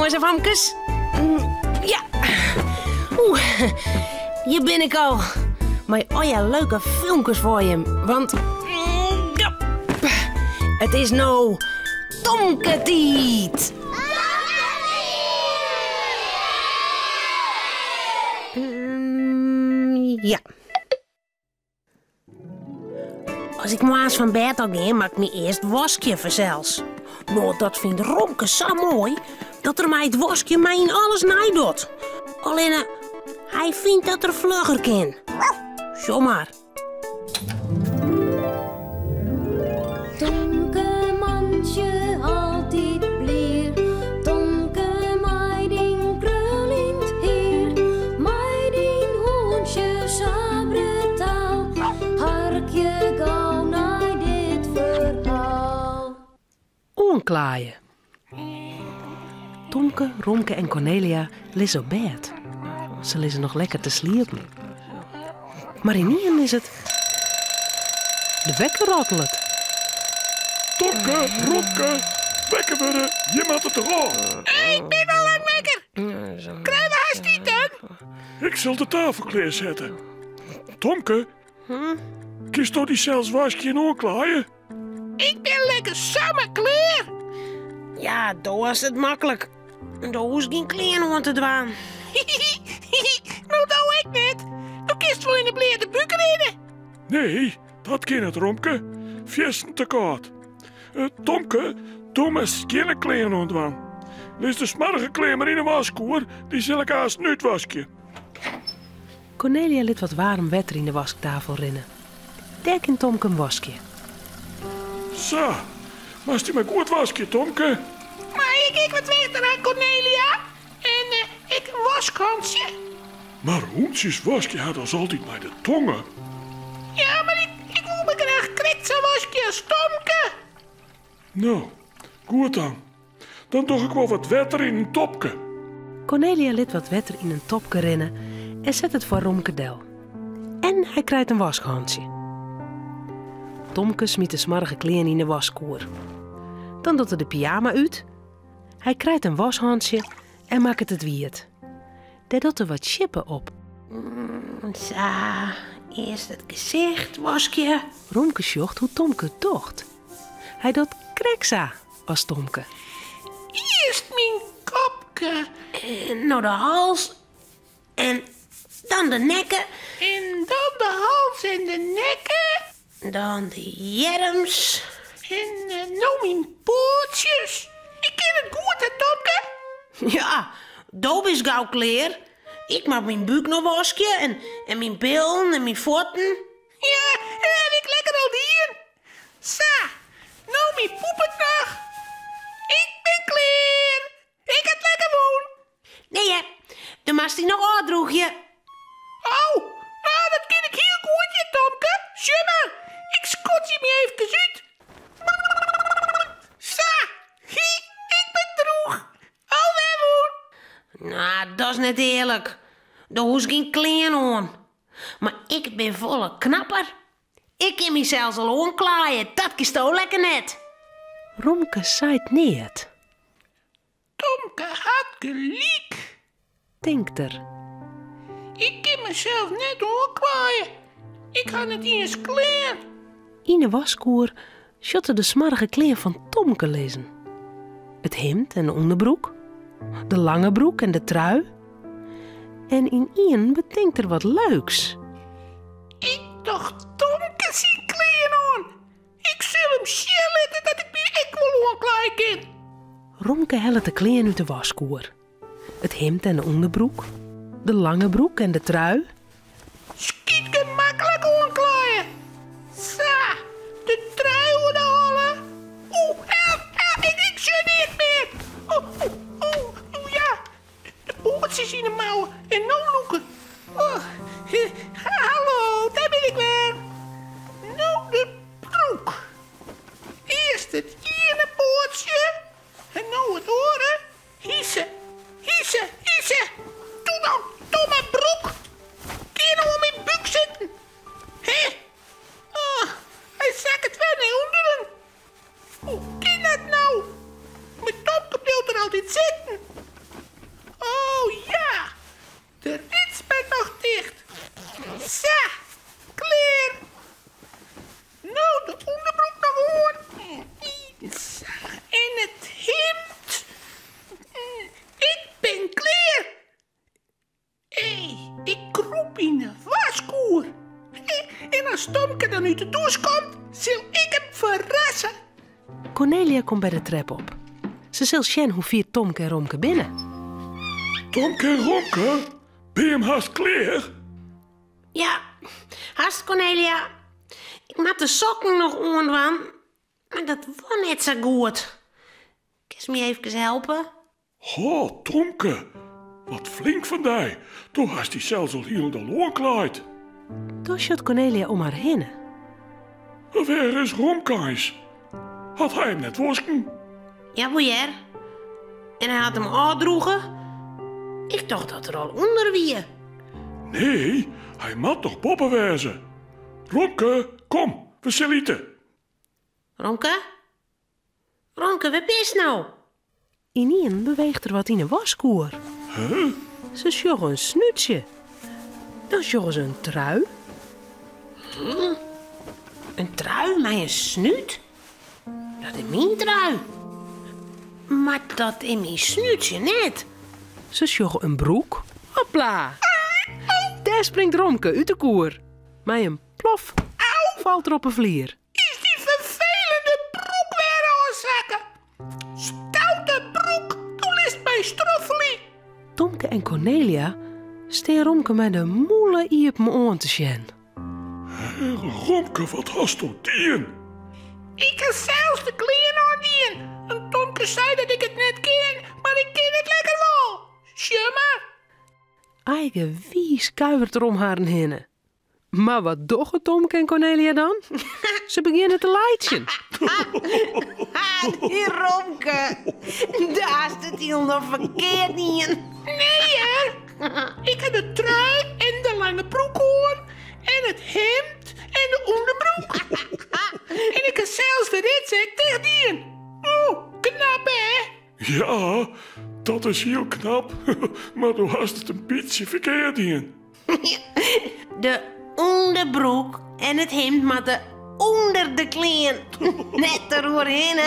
jongens en famkes. Ja. Hier ben ik al. Maar ja, leuke filmpjes voor je. Want... het is nou... Tomketiet. Ja. Als ik maas van bed al ga, maak ik me eerst waskje verzels. Nou, dat vindt Romke zo mooi, dat er mij het waskje mij in alles naaidoet. Alleen, hij vindt dat er vlugger kan. Zomaar. Tomke mandje altijd blier. Tomke meiding krul in het heer. Meiding hoentje sabre taal. Harkje gauw naar dit verhaal. Oenklaaien. Tomke, Romke en Cornelia liggen op bed. Ze liggen nog lekker te sliepen. Maar ineens is het... de wekker rottelt. Tomke, Romke, wekker worden. Je moet het toch al. Ik ben al lang wekker. Krijg we haast niet dan? Ik zal de tafel klaarzetten. Tomke, kies toch die zelfs wasje en oorklaaien? Ik ben lekker samen klaar. Ja, daar was het makkelijk. Daar hoest geen kleren aan te dwaan. Nou, doe ik net. Dan kist wel in de bleerde bukken rennen. Nee, dat kan het, Romke. Viesten te koud. Tomke, doe maar geen kleren ontwaan. Lees de smarige kleren maar in een waskoer, die zal ik haast niet wasken. Cornelia liet wat warm water in de wasktafel rinnen. Dek in Tomke een waskje. Zo, maar die maar goed wasken, Tomke. Maar ik wat water aan Cornelia. En ik een waskansje. Maar hoentjes wasje had als altijd bij de tongen. Ja, maar ik wil me graag krikt zo wasje als Tomke. Nou, goed dan. Dan doe ik wel wat water in een topke. Cornelia liet wat water in een topke rinnen en zet het voor Romke del. En hij krijgt een washandje. Tomke smiet de smarrige kleren in de waskoer. Dan doet hij de pyjama uit. Hij krijgt een washandje en maakt het wierd. Daar doet er wat chippen op. Zo, eerst het gezicht waskje. Romke sjocht hoe Tomke het docht. Hij doet kreksa als Tomke. Eerst mijn kopje. En nou de hals. En dan de nekken. En dan de hals en de nekken. Dan de jerms. En nou mijn pootjes. Ik ken het goed, hè, Tomke? Ja, doop is gauw kleer. Ik maak mijn buik nog wasje en mijn billen en mijn voeten. Ja, en heb ik lekker al hier. Sa, nou mijn poepet nog. Ik ben klaar. Ik het lekker woon. Nee, hè, de mast die nog uitdroeg je. Oh, nou dat ken ik heel goed, je Tomke. Schimmer, ik skot je me even uit. Sa, ik ben droeg. Alweer woon. Nou, dat is net eerlijk. Daar hoest geen kleren aan. Maar ik ben volle knapper. Ik kan mezelf al omklaaien. Dat kiest ook lekker net. Romke zaait neer. Tomke had gelijk. Denkt er. Ik kan mezelf net omklaaien. Ik ga het niet eens klaar. In de waskoer shotte de smarrige kleren van Tomke lezen. Het hemd en de onderbroek. De lange broek en de trui. En in Ian bedenkt er wat leuks. Ik dacht Tomke zien kleren aan. Ik zal hem schellen dat ik me echt wel omklaaien kan. Romke helpt de kleren uit de waskoer. Het hemd en de onderbroek. De lange broek en de trui. Schiet gemakkelijk omklaaien. Sa, de trui onderholen. Oeh, help, ik zie niet meer. Oeh, ja. De pootjes in de mouwen en nou loeken. Hallo, daar ben ik weer. Nou de broek. Eerst het ene pootje. En nou het oren. Hissen. Doe nou, domme broek. Kun je nou op mijn buik zitten? Hé? Oh, hij zakt het wel naar onderen. Hoe kan dat nou? Mijn topje blijft er altijd zitten. En het hemd. Ik ben klaar. Ik kroep in de waskoer. En als Tomke dan uit de douche komt, zal ik hem verrassen. Cornelia komt bij de trap op. Ze zal zien hoe vier Tomke en Romke binnen. Tomke en Romke, ben je hem haast klaar? Ja, haast Cornelia. Ik maak de sokken nog aan, maar dat was net zo goed. Kun je me even helpen? Oh, Tomke, wat flink van die. Toen had hij zelfs al heel de loon klaard. Toen shot Cornelia om haar heen. Waar is Romkeis? Had hij hem net wasken? Ja, boeier. En hij had hem aandroegen. Ik dacht dat er al onder wie. Nee, hij moet toch poppen wezen. Romke, kom, we zullen eten. Romke? Romke, wat is nou? Ineen beweegt er wat in een waskoer. Huh? Ze sjoggen een snuitje. Dan sjoggen ze een trui. Een trui met een snuit? Dat is mijn trui. Maar dat is mijn snuitje net. Ze sjoggen een broek. Hopla! Daar springt Romke uit de koer. Met een plof valt er op een vlier. Is die vervelende broek weer aanzakken? Stoute broek, toen is mijn stroffelie. Tomke en Cornelia steen Romke met de moele iep me aan te zien. Romke, wat hast u dien? Ik kan zelfs de kleren aandien. En Tomke zei dat ik het net ken, maar ik ken het lekker wel. Sjö maar. Eigen wies kuivert er om haar heen. Maar wat doggen Tomke en Cornelia dan? Ze beginnen te leidjen. Die Romke. Daar is het heel nog verkeerd niet. Nee hè. Ik heb de trui en de lange broek aan. En het hemd en de onderbroek. En ik kan zelfs de ritzak tegen die. Oh, knap hè. Ja, dat is heel knap. Maar du hast het een beetje verkeerd in. De onderbroek en het hemd maar onder de kleren. Net erdoorheen.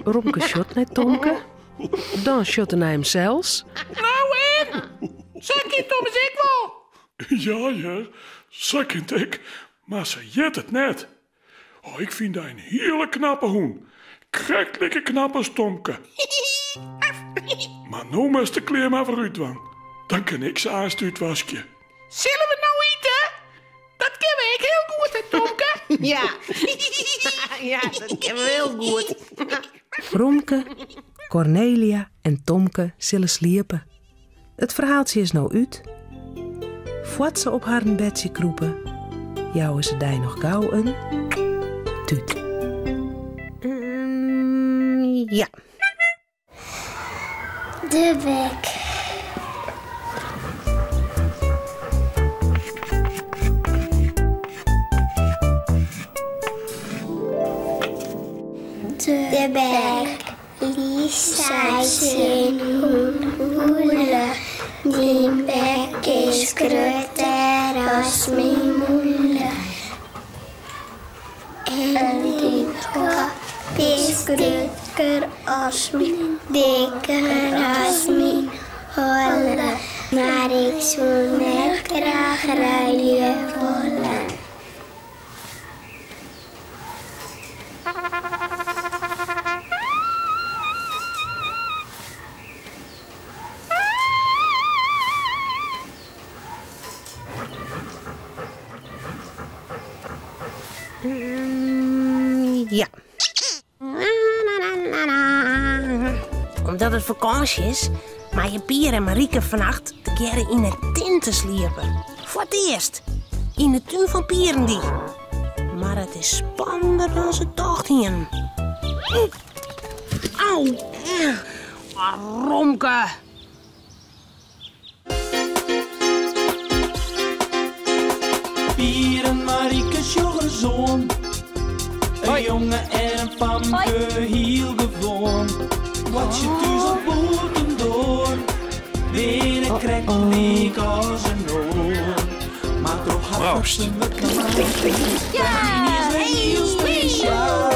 Romke shot naar Tomke. Dan shotte hij hem zelfs. Nou en? Zeg je Thomas ik wel. Ja, zakkend ik. Maar ze jet het net. Oh, ik vind dat een hele knappe hoen. Krijgt lekker knap als Tomke. Maar nou moest de kleer maar vooruit van. Dan kan ik ze aanstuurt wasje. Zullen we nou eten? Dat kennen we heel goed hè Tomke. Ja. Ja, dat kennen we heel goed. Romke, Cornelia en Tomke zullen sliepen. Het verhaaltje is nou uit. Voordat ze op haar bedje kroepen, jouwen ze die nog gauw een tuut. Ja. De bek. De bek. Lisa zijn hoele. Die bek is groter als mijn moeder. En die kop is groter als mijn, dikker als mijn holle. Maar ik zou net graag rijden willen. Ja. Omdat het vakantie is, maar je Pier en Marieke vannacht de keren in het tent te sliepen. Voor het eerst. In de tuin van Pierendie. Maar het is spannender dan ze dachten. Auw. Romke. Pier en Marieke sjoggen zoon. Een jongen en een famke heel gewoon. Wat je thuis op boten door. Weer krijgt leek als een oor. Maar toch had ze me klaar. Ja, Is heel speciaal.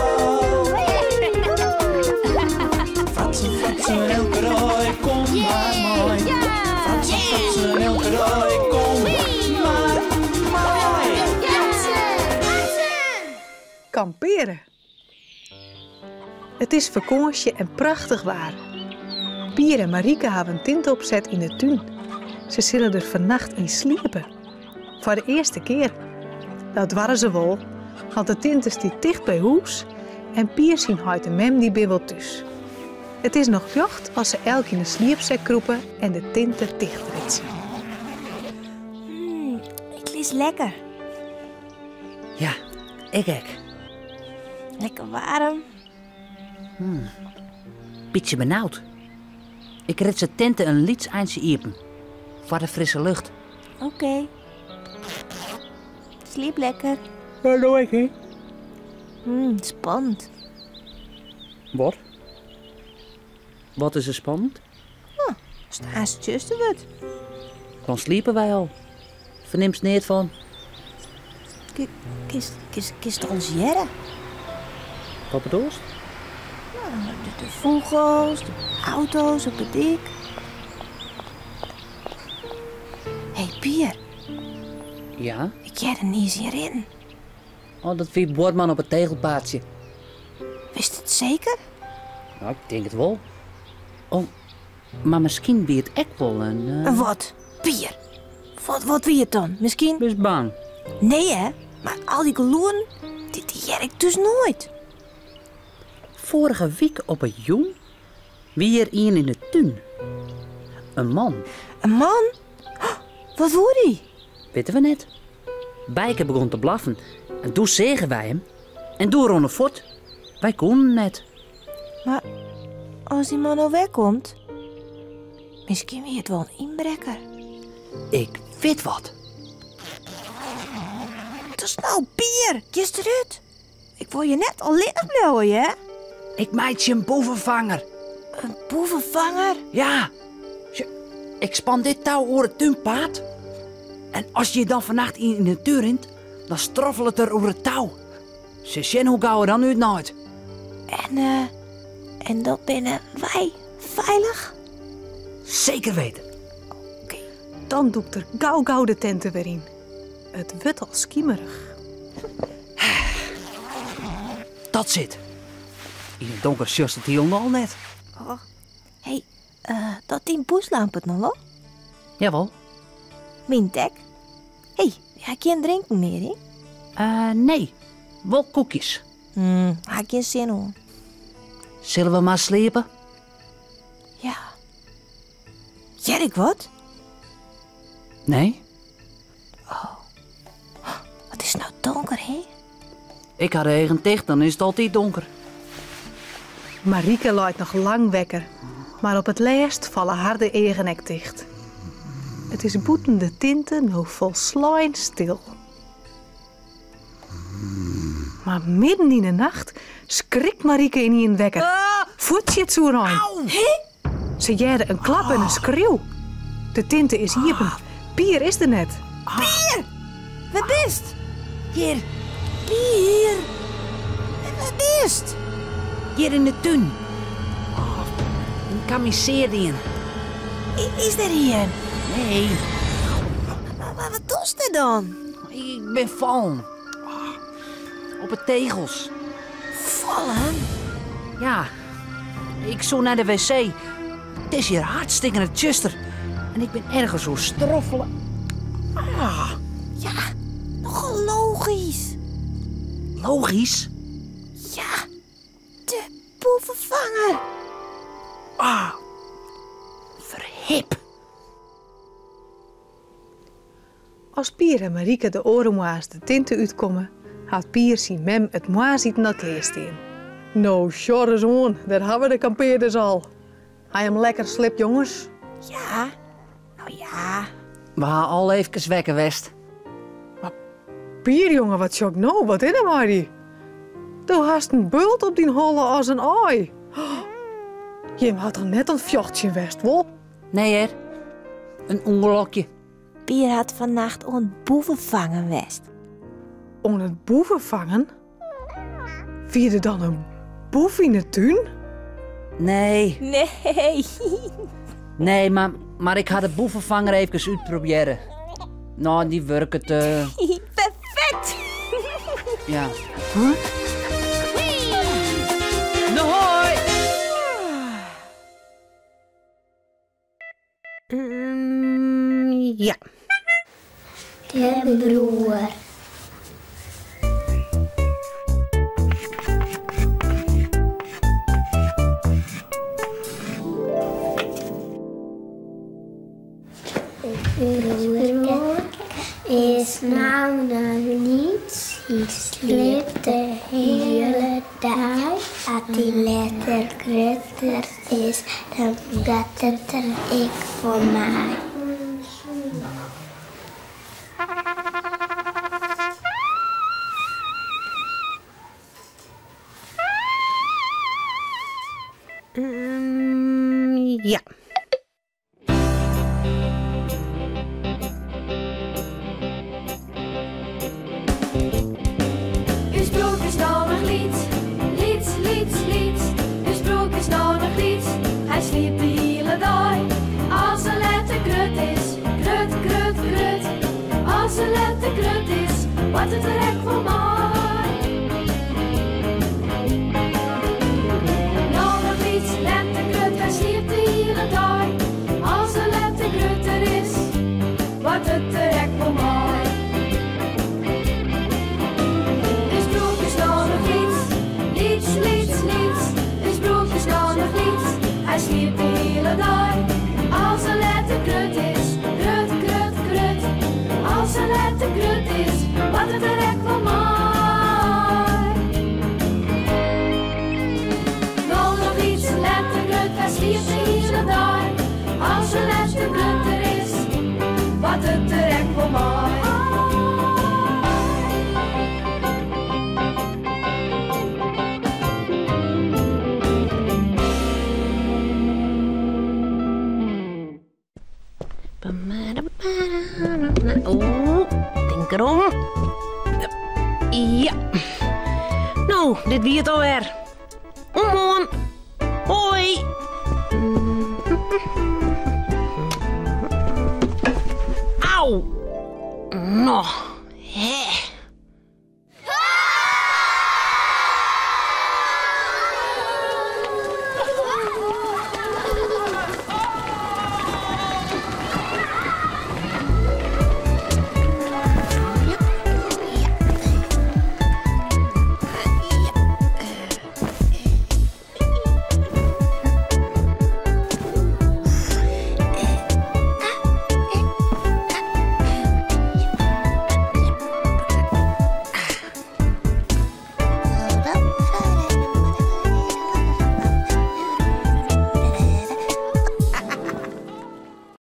kamperen. Het is vakantie en prachtig waar. Pier en Marieke hebben een tint opzet in de tuin. Ze zullen er vannacht in sliepen. Voor de eerste keer. Dat waren ze wel, want de tint is die dicht bij huis en Pier zien huid en mem die bibbelt thuis. Het is nog jocht als ze elk in de sliepzak kroepen en de tinten dicht ritsen. Ik lees lekker. Ja, ik ook. Lekker warm. Beetje benauwd. Ik rit ze tenten een lieds eindje iepen. Voor de frisse lucht. Oké. Sliep lekker. Ja, doe ik niet. Spannend. Wat? Wat is er spannend? Staan ze zuster wat? Dan sliepen wij al. Vernimt neer van. Kist ons jaren? Wat bedoel je? De vogels, de auto's op het dik. Hé, Pier. Ja? Ik jij er niet eens hierin. Oh, dat wie Boordman op het tegelpaadje. Wist het zeker? Nou, ik denk het wel. Oh, maar misschien wie het echt wel een... En wat? Pier. Wat wie het dan? Misschien? Best bang. Nee, hè? Maar al die geloeren, die jij ik dus nooit. Vorige week op een jong, wie er een in de tuin. Een man. Een man? Wat wordt hij? Weten we net. Bijke begon te blaffen. En toen zegen wij hem. En toen ronden voort. Wij konden net. Maar als die man nou wegkomt, misschien weer het wel een inbreker. Ik weet wat. Te snel, Pier. Kies eruit. Ik wil je net al linnen blijven, hè? Ik meid je een boevenvanger. Een boevenvanger? Ja. Ik span dit touw over het tuinpaad. En als je dan vannacht in de deur rint, dan stroffelt het er over het touw. Ze zien hoe gauw er dan uit nooit. En dat binnen wij veilig? Zeker weten. Oké. Dan doe ik er gauw de tenten weer in. Het wordt al schiemerig. Dat zit. In het donker sjust het hier al net. Oh. Hé, dat 10 poeslamp het nog wel? Jawel. Mintek? Hé, heb je geen drinken meer, hè? Nee. Wel koekjes. Heb je geen zin hoor. Zullen we maar slepen? Ja. Jerk wat? Nee. Het is nou donker, hè? Ik had de eigen dicht, dan is het altijd donker. Marieke luidt nog lang wekker, maar op het laatst vallen harde egen nek dicht. Het is boeten de tinten nog vol slaaien stil. Maar midden in de nacht schrikt Marieke in een wekker. Voet zit zo rein. Ze jerde een klap en een schreeuw. De tinten is hierpen. Pier is er net. Pier! Wat bist? Hier. Pier! Wat bist? Hier in de tuin. Een kamiseerdien. Is er hier? Nee, Maar wat doet er dan? ik ben vallen. Op het tegels. Vallen? Ja, ik zo naar de wc. Het is hier hartstikke tjuster. En ik ben ergens zo stroffelen. Ja, nogal logisch. Logisch. Ja, de boevenvanger. Verhip. Als Pier en Marieke de orenmoa's de tinten uitkomen, had Pier zijn mem het moazieten dat leest in. Nou, sjorre zoon, daar hebben we de kampeerders al. Hij hem lekker slip, jongens. Ja, nou ja. We gaan al even wekken, West. Pier, jongen, wat sjok nou? Wat is er, Marie? Du hast een bult op die holle als een ooi. Je had er net een fjochtje west, wel? Nee, hè? Een ongelokje. Pier had vannacht een boevenvanger west. Om het boeven vangen? Wie er dan een boef in de tuin? Nee. Nee. Nee, maar ik ga de boevenvanger even uitproberen. Nou, die werkt het. Perfect. Ja. Huh? Ja. De broer. Broer is nou nog niet. Hij slaapt de hele dag. Als die letter groter is, dan gaat het er ik voor mij. Ja. Uw sprook is nou nog lied, lied, lied, lied. Uw sprook is nou nog lied, hij sliep de hele dag. Als een letter grut is, grut, grut, grut. Als een letter grut is, wordt het er echt voor mij. Nou nog lied, letter grut, hij sliep de hele dag. Als een letter grut er is, wordt het er echt voor mij. Lieds, lieds, lieds, uw sprook is nou nog lieds. Hij sliep de hele dag. Als een letter grut is, grut, grut, grut. Als een letter grut is, wat het er echt van mij. Nou nog iets, letter grut, hij sliep de hele dag. Als een letter grut er is, wat het er echt van mij. Denk erom. Ja. Nou, dit wie het alweer.